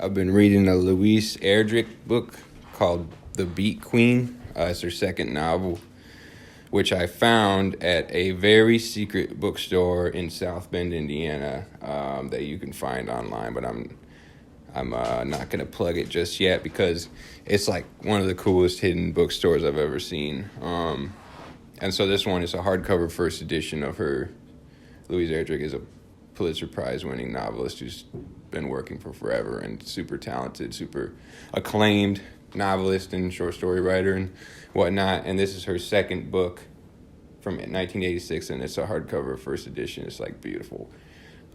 I've been reading a Louise Erdrich book called The Beet Queen. It's her second novel, which I found at a very secret bookstore in South Bend, Indiana, that you can find online, but I'm not going to plug it just yet because it's like one of the coolest hidden bookstores I've ever seen. And so this one is a hardcover first edition of her. Louise Erdrich is a Pulitzer Prize winning novelist who's been working for forever and super talented, super acclaimed novelist and short story writer and whatnot. And this is her second book from 1986, and it's a hardcover first edition. It's like beautiful.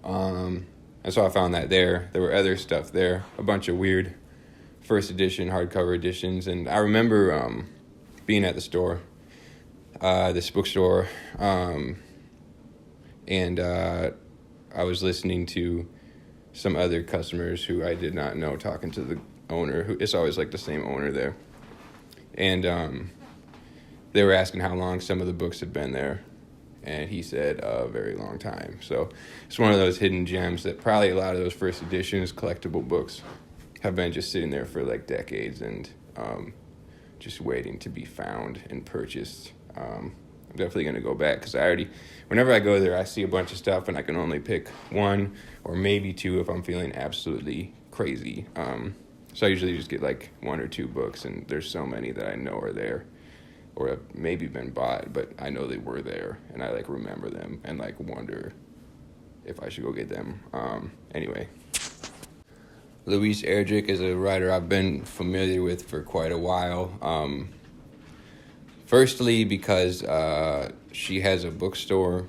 And so I found that there. There were other stuff there, a bunch of weird first edition hardcover editions. And I remember being at the store, this bookstore, and I was listening to some other customers who I did not know talking to the owner, who it's always like the same owner there. And they were asking how long some of the books had been there. And he said a very long time. So it's one of those hidden gems that probably a lot of those first editions, collectible books, have been just sitting there for like decades and just waiting to be found and purchased. I'm definitely going to go back because whenever I go there, I see a bunch of stuff and I can only pick one or maybe two if I'm feeling absolutely crazy. So I usually just get like one or two books, and there's so many that I know are there or have maybe been bought, but I know they were there and I like remember them and like wonder if I should go get them. Anyway, Louise Erdrich is a writer I've been familiar with for quite a while. Firstly, because she has a bookstore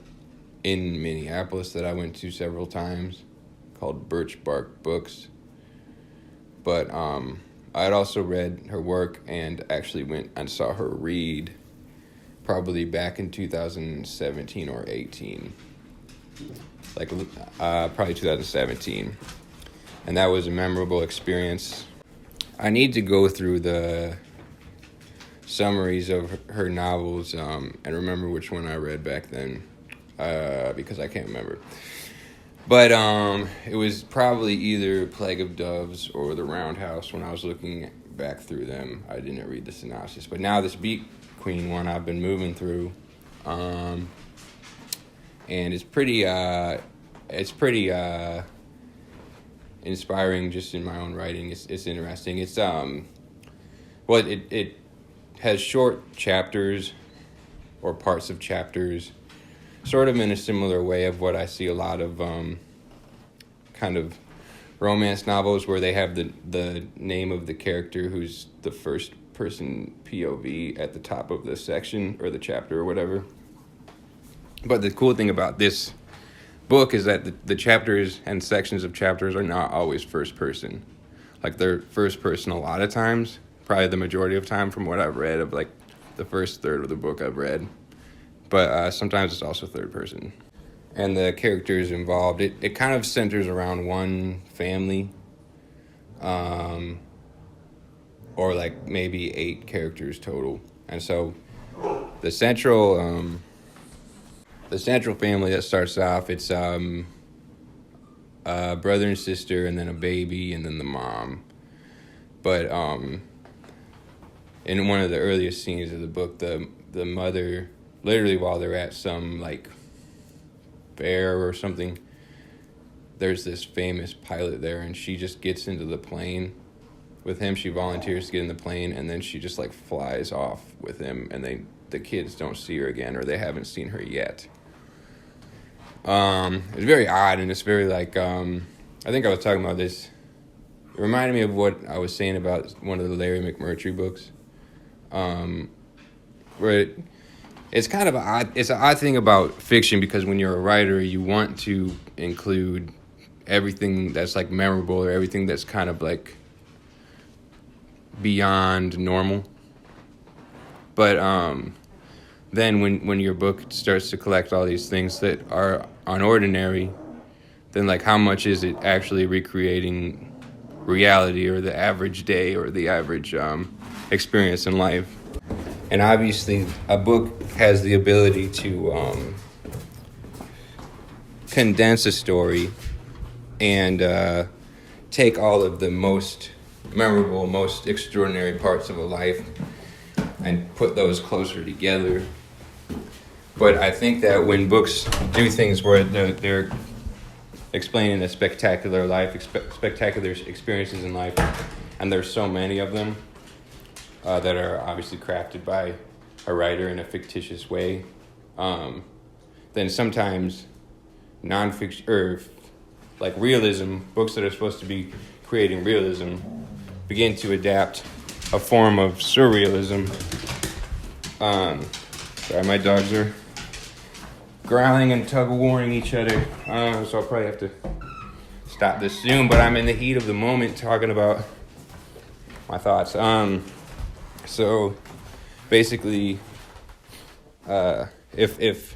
in Minneapolis that I went to several times called Birch Bark Books. But I had also read her work and actually went and saw her read probably back in 2017 or 18. Probably 2017. And that was a memorable experience. I need to go through the summaries of her novels and remember which one I read back then because I can't remember. But it was probably either Plague of Doves or The Roundhouse when I was looking back through them. I didn't read the synopsis. But now this Beet Queen one I've been moving through. And it's pretty inspiring just in my own writing. It's interesting. It's it has short chapters or parts of chapters, sort of in a similar way of what I see a lot of kind of romance novels where they have the name of the character who's the first person POV at the top of the section or the chapter or whatever. But the cool thing about this book is that the chapters and sections of chapters are not always first person. Like they're first person a lot of times, probably the majority of time from what I've read of like the first third of the book I've read. But sometimes it's also third person. And the characters involved, it kind of centers around one family, or like maybe 8 characters total. And so the central family that starts off, it's a brother and sister and then a baby and then the mom. But in one of the earliest scenes of the book, the mother, literally while they're at some like fair or something, there's this famous pilot there and she just gets into the plane with him. She volunteers to get in the plane and then she just like flies off with him and the kids don't see her again or they haven't seen her yet. It's very odd and it's very like, I think I was talking about this. It reminded me of what I was saying about one of the Larry McMurtry books, where it's kind of it's an odd thing about fiction because when you're a writer, you want to include everything that's like memorable or everything that's kind of like beyond normal. But then when your book starts to collect all these things that are unordinary, then like how much is it actually recreating reality or the average day or the average experience in life? And obviously a book has the ability to condense a story and take all of the most memorable, most extraordinary parts of a life and put those closer together. But I think that when books do things where they're explaining a spectacular life, spectacular experiences in life, and there's so many of them that are obviously crafted by a writer in a fictitious way, then sometimes nonfiction or like realism, books that are supposed to be creating realism, begin to adapt a form of surrealism. Sorry, my dogs are growling and tug-of-warring each other, so I'll probably have to stop this soon, but I'm in the heat of the moment talking about my thoughts. So basically, if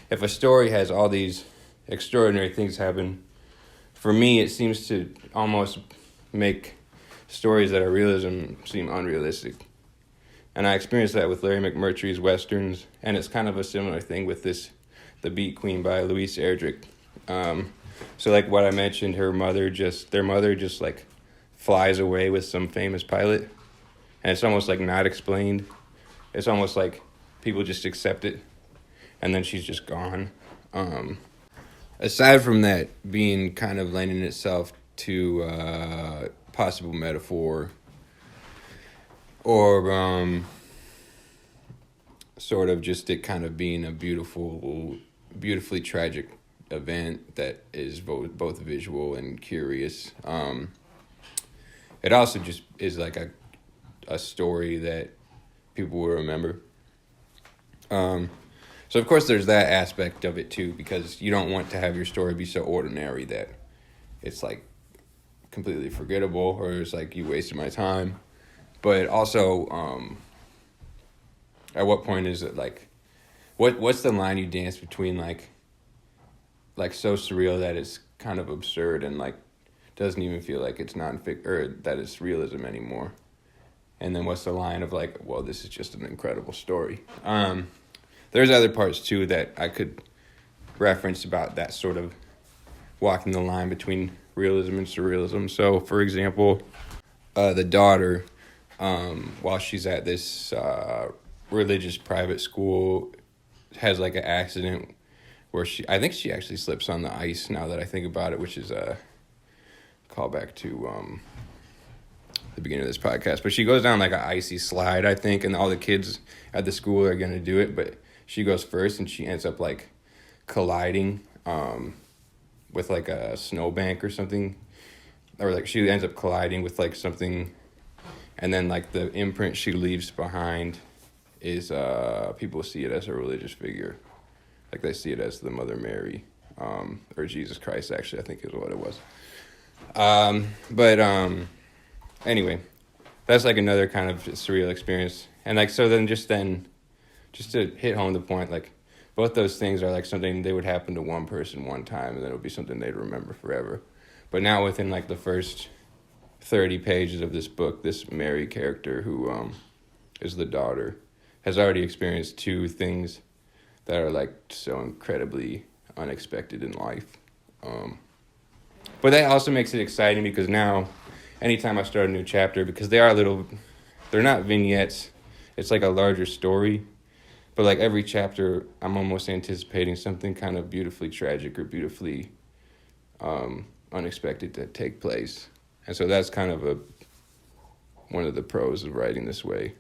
a story has all these extraordinary things happen, for me it seems to almost make stories that are realism seem unrealistic. And I experienced that with Larry McMurtry's Westerns, and it's kind of a similar thing with The Beet Queen by Louise Erdrich. So like what I mentioned, their mother just like flies away with some famous pilot, and it's almost like not explained. It's almost like people just accept it, and then she's just gone. Aside from that being kind of lending itself to possible metaphor or sort of just it kind of being a beautifully tragic event that is both visual and curious. It also just is like a story that people will remember. So of course there's that aspect of it too, because you don't want to have your story be so ordinary that it's like completely forgettable or it's like you wasted my time. But also, at what point is it like, what's the line you dance between like so surreal that it's kind of absurd and like doesn't even feel like it's nonfiction or that it's realism anymore? And then what's the line of like, well, this is just an incredible story. There's other parts too that I could reference about that sort of walking the line between realism and surrealism. So, for example, the daughter, while she's at this religious private school, has like an accident where I think she actually slips on the ice now that I think about it, which is a callback to the beginning of this podcast. But she goes down like an icy slide, I think, and all the kids at the school are going to do it, but she goes first and she ends up like colliding with like a snowbank or something, or like she ends up colliding with like something, and then like the imprint she leaves behind is people see it as a religious figure, like they see it as the Mother Mary, or Jesus Christ, actually I think is what it was. Anyway, that's like another kind of surreal experience. And like so then just to hit home the point, like both those things are like something they would happen to one person one time, and then it would be something they'd remember forever. But now within like the first 30 pages of this book, this Mary character who is the daughter has already experienced two things that are like so incredibly unexpected in life. But that also makes it exciting because now anytime I start a new chapter, because they're not vignettes, it's like a larger story. But like every chapter, I'm almost anticipating something kind of beautifully tragic or beautifully unexpected to take place. And so that's kind of one of the pros of writing this way.